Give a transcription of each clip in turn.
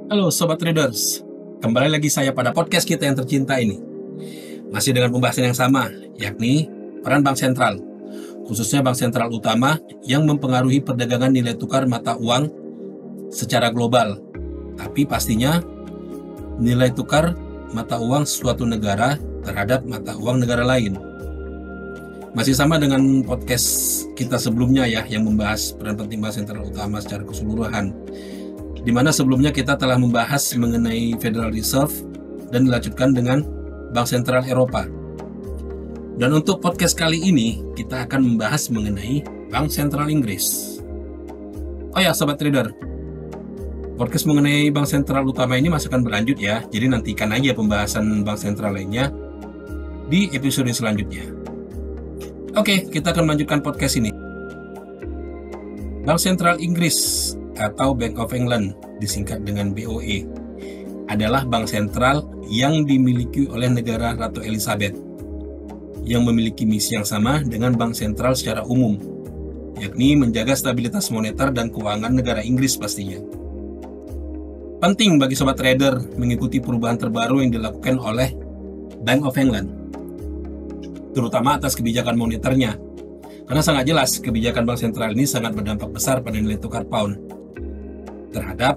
Halo Sobat Traders, kembali lagi saya pada podcast kita yang tercinta ini. Masih dengan pembahasan yang sama, yakni peran bank sentral, khususnya bank sentral utama yang mempengaruhi perdagangan nilai tukar mata uang secara global. Tapi pastinya nilai tukar mata uang suatu negara terhadap mata uang negara lain. Masih sama dengan podcast kita sebelumnya ya, yang membahas peran penting bank sentral utama secara keseluruhan, di mana sebelumnya kita telah membahas mengenai Federal Reserve dan dilanjutkan dengan Bank Sentral Eropa. Dan untuk podcast kali ini kita akan membahas mengenai Bank Sentral Inggris. Oh ya Sobat Trader, podcast mengenai Bank Sentral utama ini masih akan berlanjut ya, jadi nantikan aja pembahasan Bank Sentral lainnya di episode selanjutnya. Oke, kita akan melanjutkan podcast ini. Bank Sentral Inggris atau Bank of England, disingkat dengan BOE, adalah bank sentral yang dimiliki oleh negara Ratu Elizabeth, yang memiliki misi yang sama dengan bank sentral secara umum, yakni menjaga stabilitas moneter dan keuangan negara Inggris pastinya. Penting bagi sobat trader mengikuti perubahan terbaru yang dilakukan oleh Bank of England, terutama atas kebijakan moneternya, karena sangat jelas kebijakan bank sentral ini sangat berdampak besar pada nilai tukar pound terhadap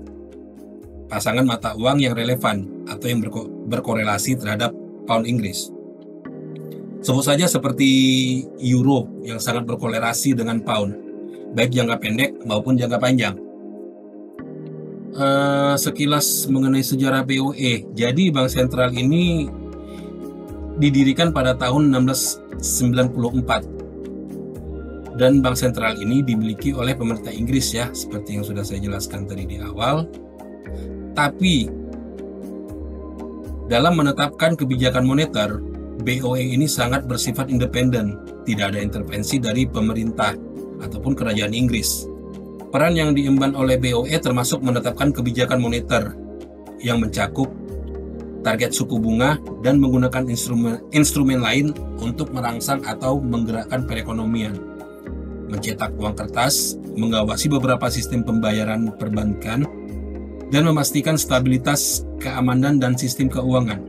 pasangan mata uang yang relevan atau yang berkorelasi terhadap pound Inggris. Sebut saja seperti euro yang sangat berkorelasi dengan pound, baik jangka pendek maupun jangka panjang. Sekilas mengenai sejarah BOE, jadi bank sentral ini didirikan pada tahun 1694. Dan bank sentral ini dimiliki oleh pemerintah Inggris ya, seperti yang sudah saya jelaskan tadi di awal. Tapi dalam menetapkan kebijakan moneter, BOE ini sangat bersifat independen, tidak ada intervensi dari pemerintah ataupun kerajaan Inggris. Peran yang diemban oleh BOE termasuk menetapkan kebijakan moneter yang mencakup target suku bunga dan menggunakan instrumen lain untuk merangsang atau menggerakkan perekonomian, mencetak uang kertas, mengawasi beberapa sistem pembayaran perbankan, dan memastikan stabilitas keamanan dan sistem keuangan.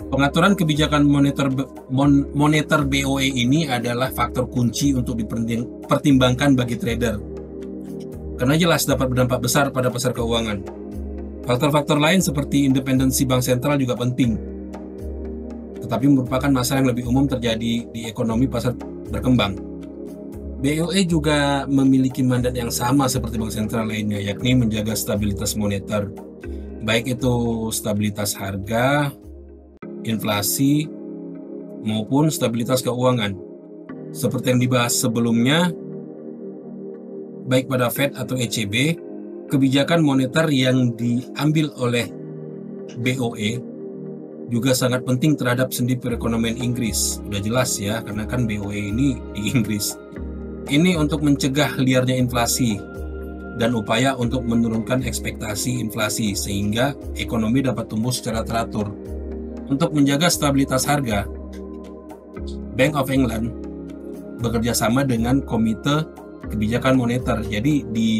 Pengaturan kebijakan moneter BOE ini adalah faktor kunci untuk dipertimbangkan bagi trader, karena jelas dapat berdampak besar pada pasar keuangan. Faktor-faktor lain seperti independensi bank sentral juga penting, tetapi merupakan masalah yang lebih umum terjadi di ekonomi pasar berkembang. BOE juga memiliki mandat yang sama seperti bank sentral lainnya, yakni menjaga stabilitas moneter, baik itu stabilitas harga, inflasi, maupun stabilitas keuangan. Seperti yang dibahas sebelumnya, baik pada Fed atau ECB, kebijakan moneter yang diambil oleh BOE juga sangat penting terhadap sendi perekonomian Inggris. Udah jelas ya, karena kan BOE ini di Inggris. Ini untuk mencegah liarnya inflasi dan upaya untuk menurunkan ekspektasi inflasi sehingga ekonomi dapat tumbuh secara teratur. Untuk menjaga stabilitas harga, Bank of England bekerja sama dengan Komite Kebijakan Moneter. Jadi di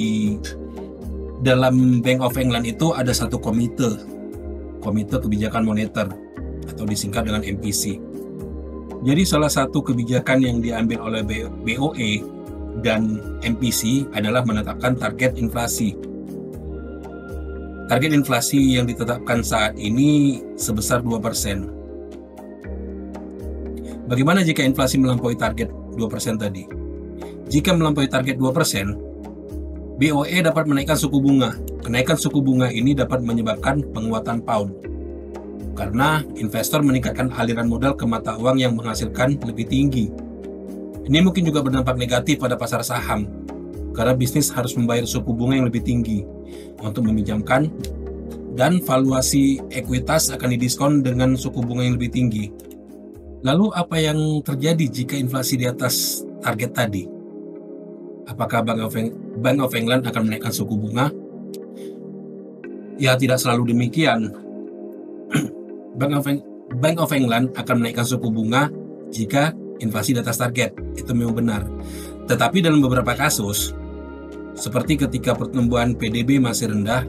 dalam Bank of England itu ada satu komite kebijakan moneter atau disingkat dengan MPC. Jadi salah satu kebijakan yang diambil oleh BOE dan MPC adalah menetapkan target inflasi. Target inflasi yang ditetapkan saat ini sebesar 2%. Bagaimana jika inflasi melampaui target 2% tadi? Jika melampaui target 2%, BOE dapat menaikkan suku bunga. Kenaikan suku bunga ini dapat menyebabkan penguatan pound, karena investor meningkatkan aliran modal ke mata uang yang menghasilkan lebih tinggi. Ini mungkin juga berdampak negatif pada pasar saham, karena bisnis harus membayar suku bunga yang lebih tinggi untuk meminjamkan, dan valuasi ekuitas akan didiskon dengan suku bunga yang lebih tinggi. Lalu apa yang terjadi jika inflasi di atas target tadi? Apakah Bank of England akan menaikkan suku bunga? Ya, tidak selalu demikian. Bank of England akan menaikkan suku bunga jika inflasi di atas target. Itu memang benar. Tetapi dalam beberapa kasus, seperti ketika pertumbuhan PDB masih rendah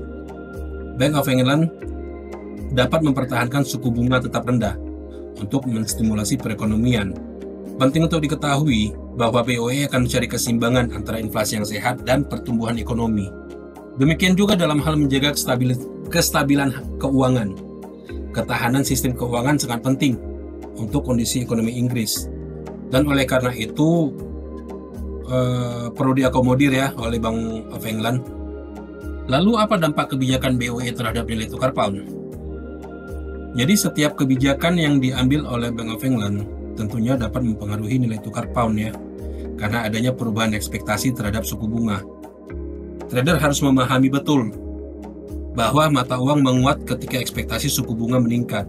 Bank of England dapat mempertahankan suku bunga tetap rendah untuk menstimulasi perekonomian. Penting untuk diketahui bahwa BOE akan mencari keseimbangan antara inflasi yang sehat dan pertumbuhan ekonomi. Demikian juga dalam hal menjaga kestabilan keuangan. Ketahanan sistem keuangan sangat penting untuk kondisi ekonomi Inggris. Dan oleh karena itu perlu diakomodir ya oleh Bank of England. Lalu apa dampak kebijakan BOE terhadap nilai tukar pound? Jadi setiap kebijakan yang diambil oleh Bank of England tentunya dapat mempengaruhi nilai tukar pound ya, karena adanya perubahan ekspektasi terhadap suku bunga. Trader harus memahami betul bahwa mata uang menguat ketika ekspektasi suku bunga meningkat,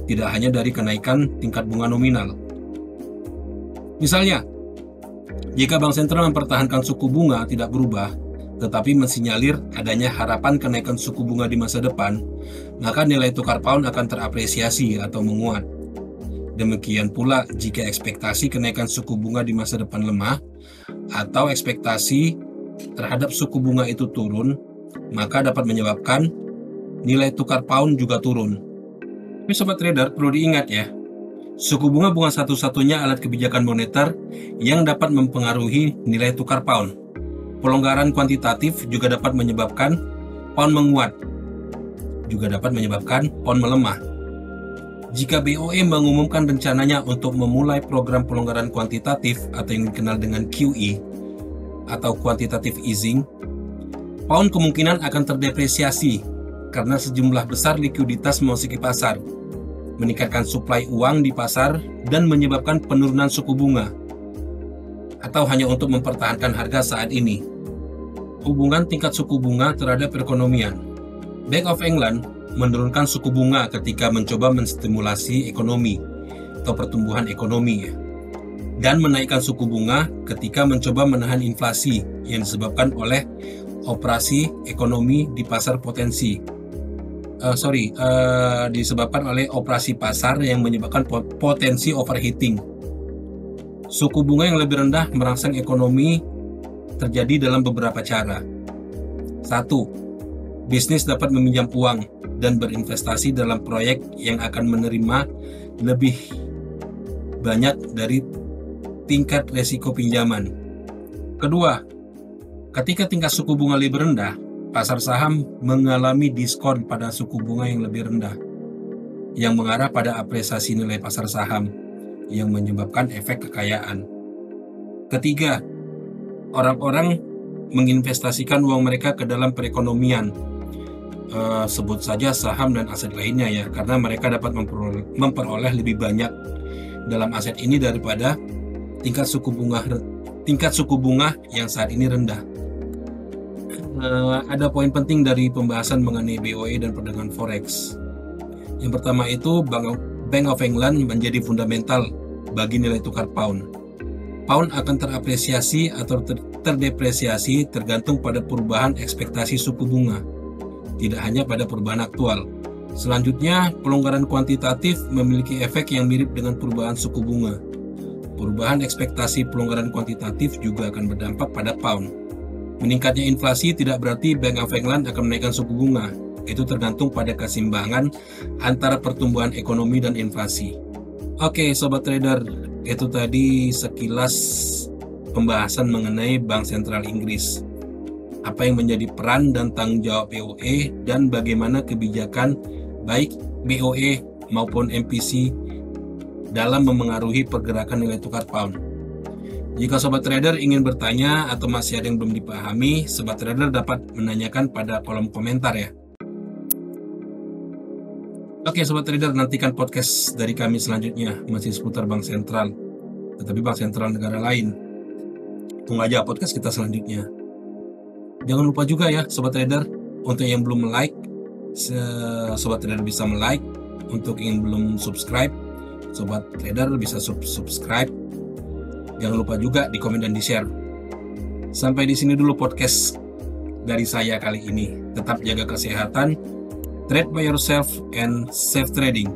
tidak hanya dari kenaikan tingkat bunga nominal. Misalnya, jika Bank Sentral mempertahankan suku bunga tidak berubah, tetapi mensinyalir adanya harapan kenaikan suku bunga di masa depan, maka nilai tukar pound akan terapresiasi atau menguat. Demikian pula jika ekspektasi kenaikan suku bunga di masa depan lemah, atau ekspektasi terhadap suku bunga itu turun, maka dapat menyebabkan nilai tukar pound juga turun. Tapi sobat trader perlu diingat ya, suku bunga bukan satu-satunya alat kebijakan moneter yang dapat mempengaruhi nilai tukar pound. Pelonggaran kuantitatif juga dapat menyebabkan pound menguat, juga dapat menyebabkan pound melemah. Jika BOE mengumumkan rencananya untuk memulai program pelonggaran kuantitatif atau yang dikenal dengan QE atau quantitative easing, pound kemungkinan akan terdepresiasi karena sejumlah besar likuiditas memasuki pasar, meningkatkan suplai uang di pasar dan menyebabkan penurunan suku bunga, atau hanya untuk mempertahankan harga saat ini. Hubungan tingkat suku bunga terhadap perekonomian. Bank of England menurunkan suku bunga ketika mencoba menstimulasi ekonomi atau pertumbuhan ekonomi, dan menaikkan suku bunga ketika mencoba menahan inflasi yang disebabkan oleh operasi ekonomi di pasar disebabkan oleh operasi pasar yang menyebabkan potensi overheating. Suku bunga yang lebih rendah merangsang ekonomi terjadi dalam beberapa cara. 1. Bisnis dapat meminjam uang dan berinvestasi dalam proyek yang akan menerima lebih banyak dari tingkat resiko pinjaman. Kedua, ketika tingkat suku bunga lebih rendah, pasar saham mengalami diskon pada suku bunga yang lebih rendah, yang mengarah pada apresiasi nilai pasar saham, yang menyebabkan efek kekayaan. Ketiga, orang-orang menginvestasikan uang mereka ke dalam perekonomian, sebut saja saham dan aset lainnya ya, karena mereka dapat memperoleh lebih banyak dalam aset ini daripada tingkat suku bunga yang saat ini rendah. Ada poin penting dari pembahasan mengenai BOE dan perdagangan forex. Yang pertama itu Bank of England menjadi fundamental bagi nilai tukar pound. Pound akan terapresiasi atau terdepresiasi tergantung pada perubahan ekspektasi suku bunga, tidak hanya pada perubahan aktual. Selanjutnya, pelonggaran kuantitatif memiliki efek yang mirip dengan perubahan suku bunga. Perubahan ekspektasi pelonggaran kuantitatif juga akan berdampak pada pound. Meningkatnya inflasi tidak berarti Bank of England akan menaikkan suku bunga. Itu tergantung pada keseimbangan antara pertumbuhan ekonomi dan inflasi. Oke, sobat trader, itu tadi sekilas pembahasan mengenai Bank Sentral Inggris. Apa yang menjadi peran dan tanggung jawab BOE dan bagaimana kebijakan baik BOE maupun MPC dalam memengaruhi pergerakan nilai tukar pound. Jika sobat trader ingin bertanya atau masih ada yang belum dipahami, sobat trader dapat menanyakan pada kolom komentar ya. Oke sobat trader, nantikan podcast dari kami selanjutnya, masih seputar Bank Sentral, tetapi Bank Sentral negara lain. Tunggu aja podcast kita selanjutnya. Jangan lupa juga ya sobat trader, untuk yang belum like, sobat trader bisa like. Untuk yang belum subscribe, sobat trader bisa subscribe. Jangan lupa juga di komen dan di share. Sampai di sini dulu podcast dari saya kali ini. Tetap jaga kesehatan, trade by yourself and safe trading.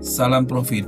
Salam profit.